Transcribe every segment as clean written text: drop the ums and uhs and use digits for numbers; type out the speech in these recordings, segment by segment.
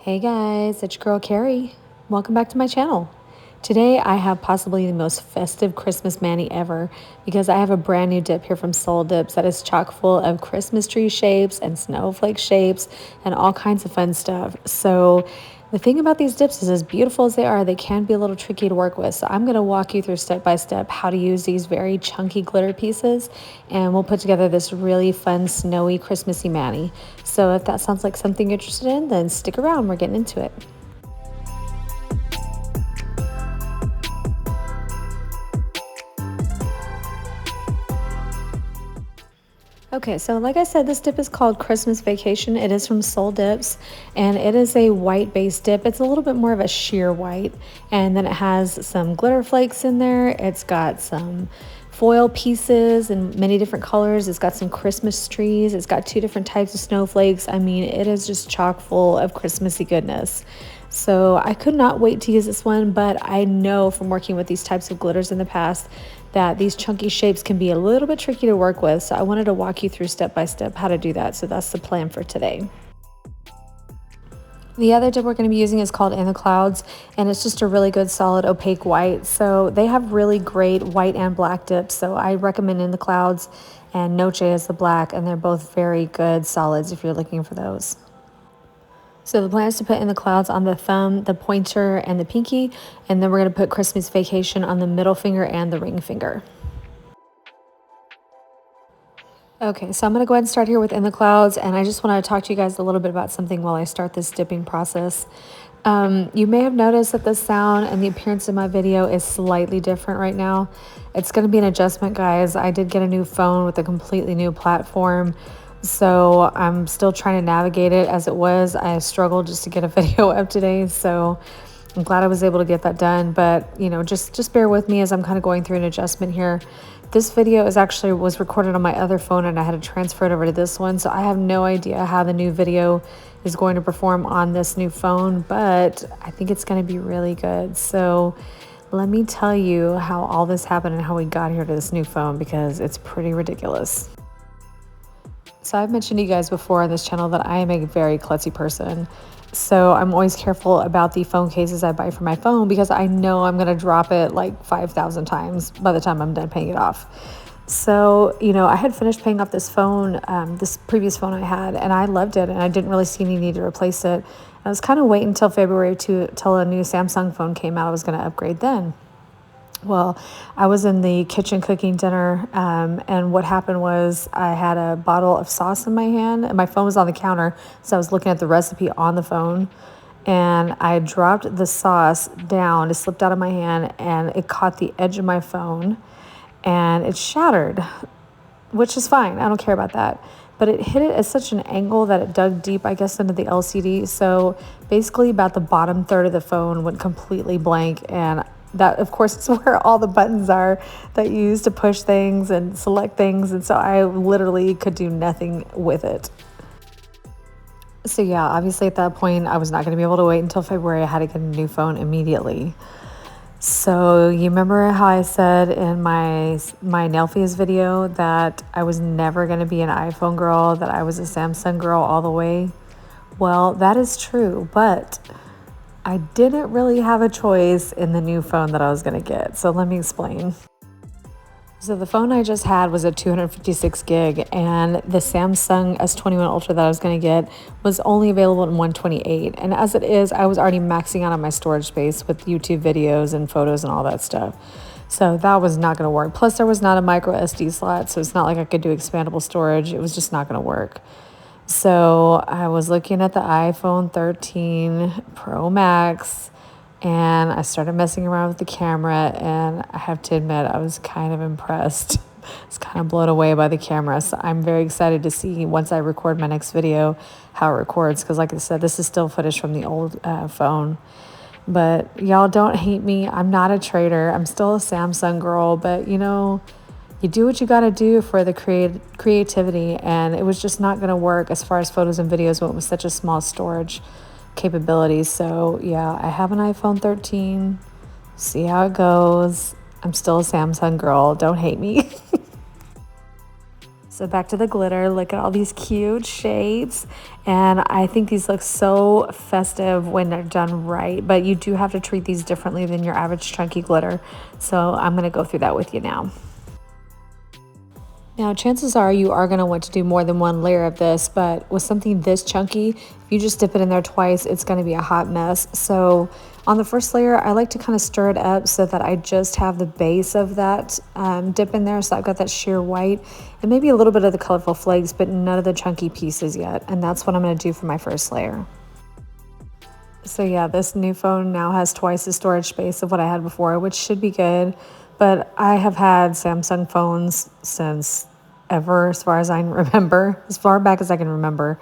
Hey guys, it's your girl Carrie. Welcome back to my channel. Today I have possibly the most festive Christmas mani ever because I have a brand new dip here from Soul Dips that is chock full of Christmas tree shapes and snowflake shapes and all kinds of fun stuff. So the thing about these dips is, as beautiful as they are, they can be a little tricky to work with. So I'm going to walk you through step by step how to use these very chunky glitter pieces, and we'll put together this really fun snowy Christmassy mani. So if that sounds like something you're interested in, then stick around, we're getting into it. Okay, so like I said, this dip is called Christmas Vacation. It is from Soul Dips, and it is a white based dip. It's a little bit more of a sheer white, and then it has some glitter flakes in there. It's got some foil pieces in many different colors. It's got some Christmas trees. It's got two different types of snowflakes. I mean, it is just chock full of Christmassy goodness. So I could not wait to use this one, but I know from working with these types of glitters in the past that these chunky shapes can be a little bit tricky to work with. So I wanted to walk you through step by step how to do that. So that's the plan for today. The other dip we're going to be using is called In the Clouds, and it's just a really good solid opaque white. So they have really great white and black dips. So I recommend In the Clouds and Noche is the black, and they're both very good solids if you're looking for those. So the plan is to put In the Clouds on the thumb, the pointer, and the pinky, and then we're going to put Christmas Vacation on the middle finger and the ring finger. Okay, so I'm going to go ahead and start here with In the Clouds, and I just want to talk to you guys a little bit about something while I start this dipping process. You may have noticed that the sound and the appearance of my video is slightly different right now. It's going to be an adjustment, guys. I did get a new phone with a completely new platform, so I'm still trying to navigate it. As it was, I struggled just to get a video up today, so I'm glad I was able to get that done. But you know, just bear with me as I'm kind of going through an adjustment here. This video was recorded on my other phone, and I had to transfer it over to this one, so I have no idea how the new video is going to perform on this new phone, but I think it's going to be really good. So let me tell you how all this happened and how we got here to this new phone, because it's pretty ridiculous. So I've mentioned to you guys before on this channel that I am a very klutzy person. So I'm always careful about the phone cases I buy for my phone, because I know I'm going to drop it like 5,000 times by the time I'm done paying it off. So, you know, I had finished paying off this phone, this previous phone I had, and I loved it, and I didn't really see any need to replace it. I was kind of waiting until February till a new Samsung phone came out. I was going to upgrade then. Well, I was in the kitchen cooking dinner, and what happened was I had a bottle of sauce in my hand, and my phone was on the counter, so I was looking at the recipe on the phone, and I dropped the sauce down. It slipped out of my hand, and it caught the edge of my phone, and it shattered, which is fine. I don't care about that. But it hit it at such an angle that it dug deep, I guess, into the LCD. So basically about the bottom third of the phone went completely blank, and that, of course, is where all the buttons are that you use to push things and select things. And so I literally could do nothing with it. So yeah, obviously at that point, I was not going to be able to wait until February. I had to get a new phone immediately. So you remember how I said in my Nailfias video that I was never going to be an iPhone girl, that I was a Samsung girl all the way? Well, that is true, but I didn't really have a choice in the new phone that I was going to get. So let me explain. So the phone I just had was a 256 gig, and the Samsung S21 Ultra that I was going to get was only available in 128. And as it is, I was already maxing out on my storage space with YouTube videos and photos and all that stuff. So that was not going to work. Plus, there was not a micro SD slot, so it's not like I could do expandable storage. It was just not going to work. So I was looking at the iPhone 13 Pro Max, and I started messing around with the camera, and I have to admit, I was kind of impressed. I was kind of blown away by the camera. So I'm very excited to see, once I record my next video, how it records, because like I said, this is still footage from the old phone. But y'all don't hate me. I'm not a trader. I'm still a Samsung girl, but you know, you do what you got to do for the creativity, and it was just not going to work as far as photos and videos when it was such a small storage capability. So yeah, I have an iPhone 13. See how it goes. I'm still a Samsung girl. Don't hate me. So back to the glitter, look at all these cute shades. And I think these look so festive when they're done right, but you do have to treat these differently than your average chunky glitter. So I'm gonna go through that with you now. Now, chances are you are going to want to do more than one layer of this, but with something this chunky, if you just dip it in there twice, it's going to be a hot mess. So on the first layer, I like to kind of stir it up so that I just have the base of that dip in there. So I've got that sheer white and maybe a little bit of the colorful flakes, but none of the chunky pieces yet. And that's what I'm going to do for my first layer. So yeah, this new phone now has twice the storage space of what I had before, which should be good. But I have had Samsung phones since ever, as far as I remember, as far back as I can remember.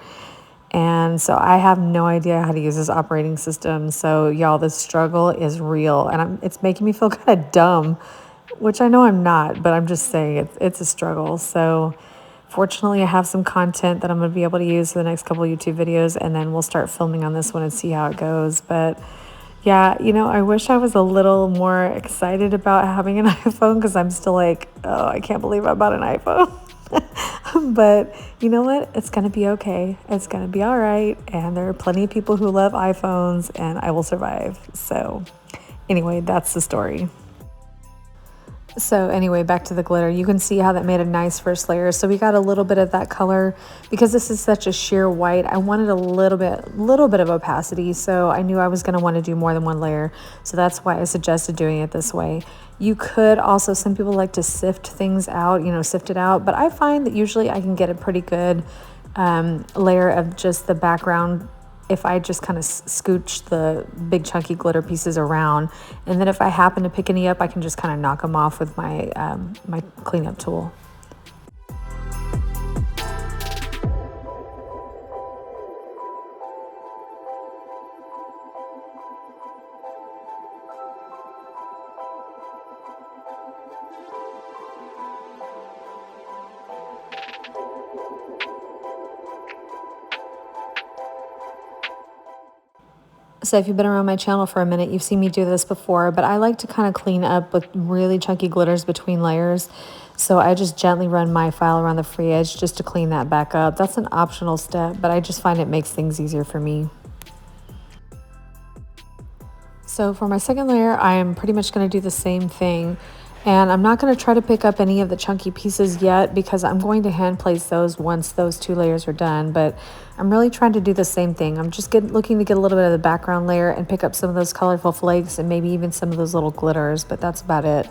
And so I have no idea how to use this operating system. So y'all, this struggle is real, and it's making me feel kind of dumb, which I know I'm not, but I'm just saying it's a struggle. So fortunately, I have some content that I'm going to be able to use for the next couple YouTube videos, and then we'll start filming on this one and see how it goes. But yeah, you know, I wish I was a little more excited about having an iPhone, because I'm still like, oh, I can't believe I bought an iPhone. But you know what? It's going to be okay. It's going to be all right. And there are plenty of people who love iPhones, and I will survive. So anyway, that's the story. So anyway, back to the glitter. You can see how that made a nice first layer. So we got a little bit of that color because this is such a sheer white. I wanted a little bit of opacity. So I knew I was going to want to do more than one layer. So that's why I suggested doing it this way. You could also, some people like to sift things out, you know, sift it out. But I find that usually I can get a pretty good layer of just the background if I just kind of scooch the big chunky glitter pieces around. And then if I happen to pick any up, I can just kind of knock them off with my, my cleanup tool. So if you've been around my channel for a minute, you've seen me do this before, but I like to kind of clean up with really chunky glitters between layers. So I just gently run my file around the free edge just to clean that back up. That's an optional step, but I just find it makes things easier for me. So for my second layer, I am pretty much going to do the same thing. And I'm not going to try to pick up any of the chunky pieces yet because I'm going to hand place those once those two layers are done. But I'm really trying to do the same thing. I'm just looking to get a little bit of the background layer and pick up some of those colorful flakes and maybe even some of those little glitters, but that's about it.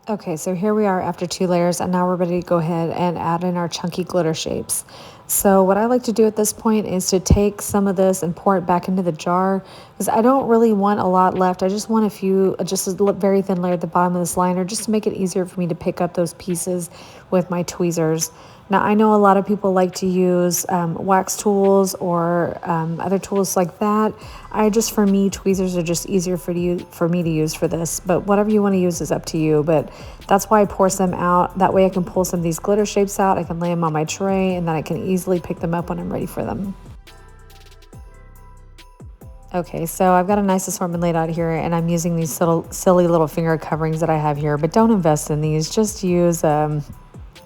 Okay, so here we are after two layers, and now we're ready to go ahead and add in our chunky glitter shapes. So what I like to do at this point is to take some of this and pour it back into the jar, because I don't really want a lot left. I just want a few, just a very thin layer at the bottom of this liner, just to make it easier for me to pick up those pieces with my tweezers. Now, I know a lot of people like to use wax tools or other tools like that. For me, tweezers are just easier for me to use for this. But whatever you want to use is up to you. But that's why I pour some out. That way I can pull some of these glitter shapes out. I can lay them on my tray, and then I can easily pick them up when I'm ready for them. Okay, so I've got a nice assortment laid out here, and I'm using these silly little finger coverings that I have here. But don't invest in these. Just use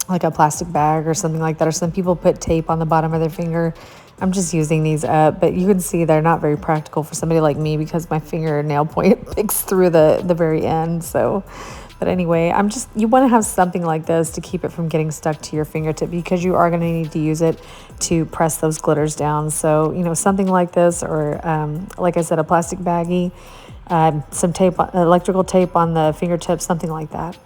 like a plastic bag or something like that, or some people put tape on the bottom of their finger. I'm just using these up, but you can see they're not very practical for somebody like me because my fingernail point picks through the very end. So, but anyway, you want to have something like this to keep it from getting stuck to your fingertip, because you are going to need to use it to press those glitters down. So, you know, something like this, or like I said, a plastic baggie, some tape, electrical tape on the fingertips, something like that.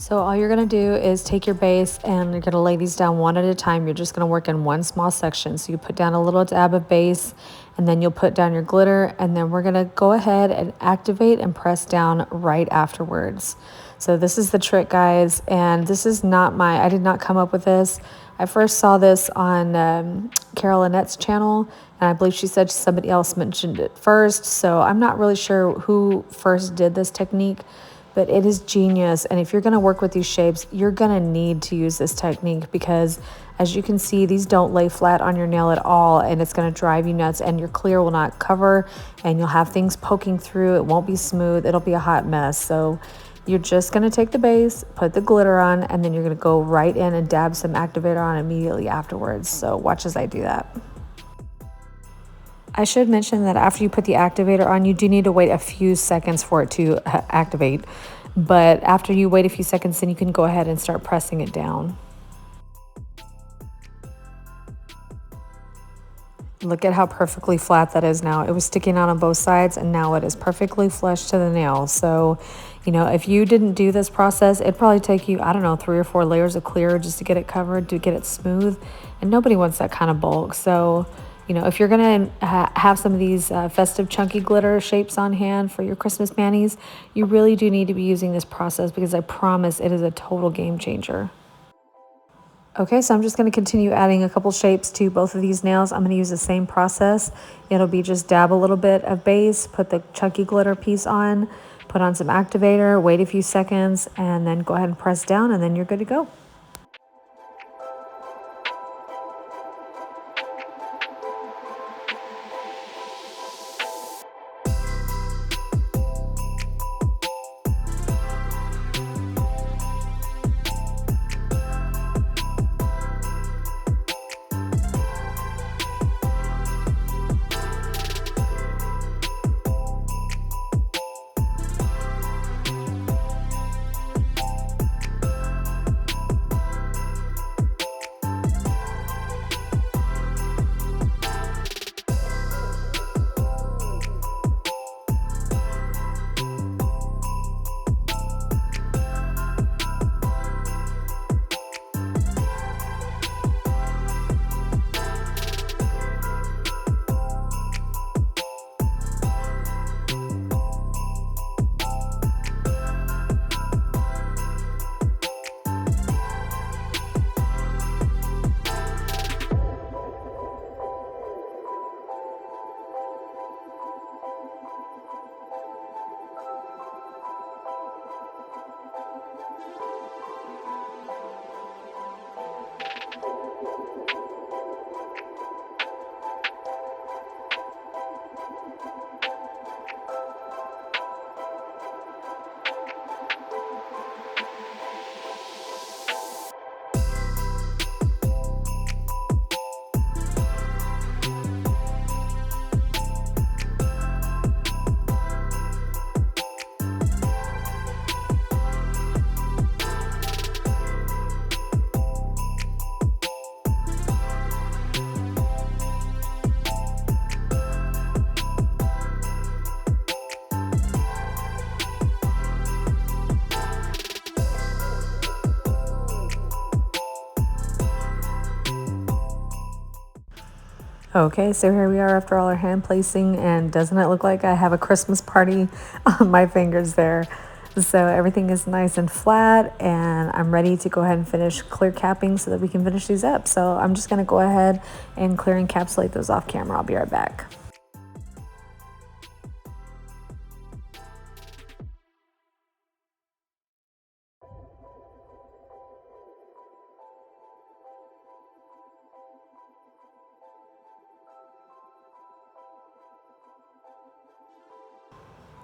So all you're gonna do is take your base and you're gonna lay these down one at a time. You're just gonna work in one small section. So you put down a little dab of base and then you'll put down your glitter, and then we're gonna go ahead and activate and press down right afterwards. So this is the trick, guys, and this is not I did not come up with this. I first saw this on Carol Annette's channel, and I believe she said somebody else mentioned it first. So I'm not really sure who first did this technique, but it is genius. And if you're going to work with these shapes, you're going to need to use this technique because, as you can see, these don't lay flat on your nail at all, and it's going to drive you nuts, and your clear will not cover, and you'll have things poking through. It won't be smooth. It'll be a hot mess. So you're just going to take the base, put the glitter on, and then you're going to go right in and dab some activator on immediately afterwards. So watch as I do that. I should mention that after you put the activator on, you do need to wait a few seconds for it to activate. But after you wait a few seconds, then you can go ahead and start pressing it down. Look at how perfectly flat that is now. It was sticking out on both sides, and now it is perfectly flush to the nail. So, you know, if you didn't do this process, it'd probably take you, I don't know, 3 or 4 layers of clear just to get it covered, to get it smooth. And nobody wants that kind of bulk. So, you know, if you're going to have some of these festive chunky glitter shapes on hand for your Christmas manis, you really do need to be using this process because I promise it is a total game changer. Okay, so I'm just going to continue adding a couple shapes to both of these nails. I'm going to use the same process. It'll be just dab a little bit of base, put the chunky glitter piece on, put on some activator, wait a few seconds, and then go ahead and press down, and then you're good to go. Okay, so here we are after all our hand placing, and doesn't it look like I have a Christmas party on my fingers there? So everything is nice and flat, and I'm ready to go ahead and finish clear capping so that we can finish these up. So I'm just gonna go ahead and clear encapsulate those off camera. I'll be right back.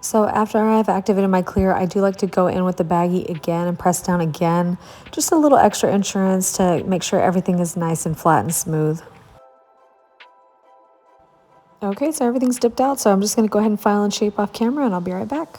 So after I've activated my clear, I do like to go in with the baggie again and press down again. Just a little extra insurance to make sure everything is nice and flat and smooth. Okay, so everything's dipped out, so I'm just gonna go ahead and file and shape off camera, and I'll be right back.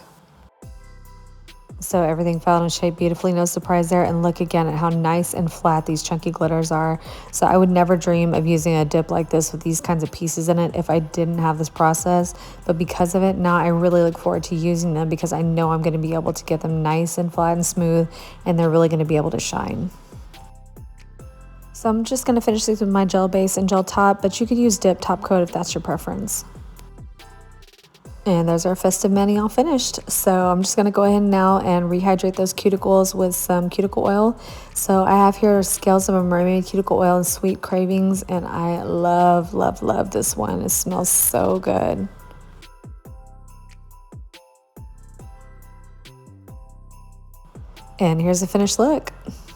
So everything fell in shape beautifully, no surprise there. And look again at how nice and flat these chunky glitters are. So I would never dream of using a dip like this with these kinds of pieces in it if I didn't have this process. But because of it, now I really look forward to using them because I know I'm going to be able to get them nice and flat and smooth, and they're really going to be able to shine. So I'm just going to finish these with my gel base and gel top, but you could use dip top coat if that's your preference. And there's our festive mani all finished. So I'm just going to go ahead now and rehydrate those cuticles with some cuticle oil. So I have here Scales of a Mermaid cuticle oil and Sweet Cravings, and I love, love, love this one. It smells so good. And here's the finished look.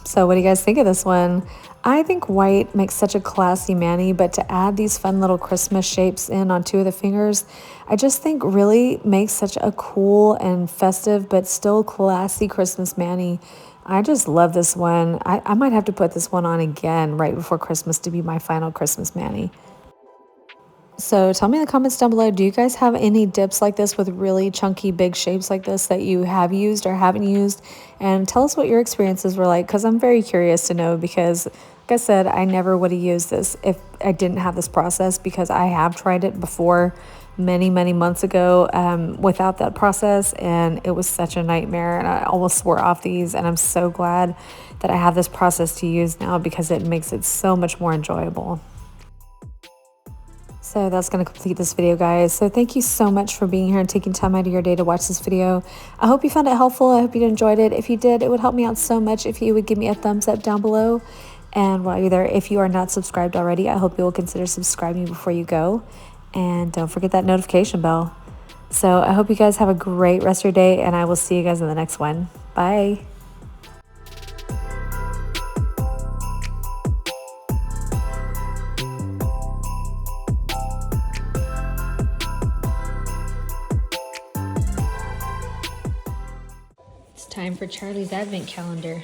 So what do you guys think of this one? I think white makes such a classy mani, but to add these fun little Christmas shapes in on two of the fingers, I just think really makes such a cool and festive but still classy Christmas mani. I just love this one. I might have to put this one on again right before Christmas to be my final Christmas mani. So tell me in the comments down below, do you guys have any dips like this with really chunky big shapes like this that you have used or haven't used? And tell us what your experiences were like, because I'm very curious to know, because like I said, I never would have used this if I didn't have this process, because I have tried it before many, many months ago without that process, and it was such a nightmare, and I almost swore off these, and I'm so glad that I have this process to use now because it makes it so much more enjoyable. So that's going to complete this video, guys. So thank you so much for being here and taking time out of your day to watch this video. I hope you found it helpful. I hope you enjoyed it. If you did, it would help me out so much if you would give me a thumbs up down below. And while you're there, if you are not subscribed already, I hope you will consider subscribing before you go. And don't forget that notification bell. So I hope you guys have a great rest of your day, and I will see you guys in the next one. Bye. It's time for Charlie's Advent Calendar.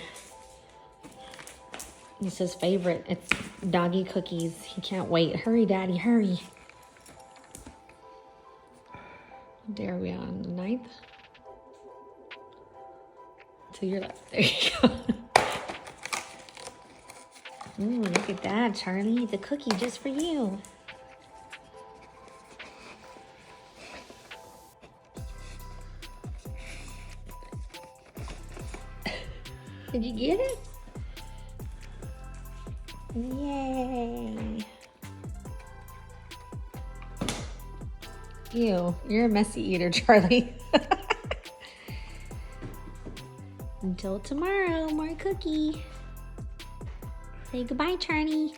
It's his favorite. It's doggy cookies. He can't wait. Hurry, Daddy, hurry. What day are we on? The 9th? To your left. There you go. Ooh, look at that, Charlie. The cookie just for you. Did you get it? Yay. Ew, you're a messy eater, Charlie. Until tomorrow, more cookie. Say goodbye, Charlie.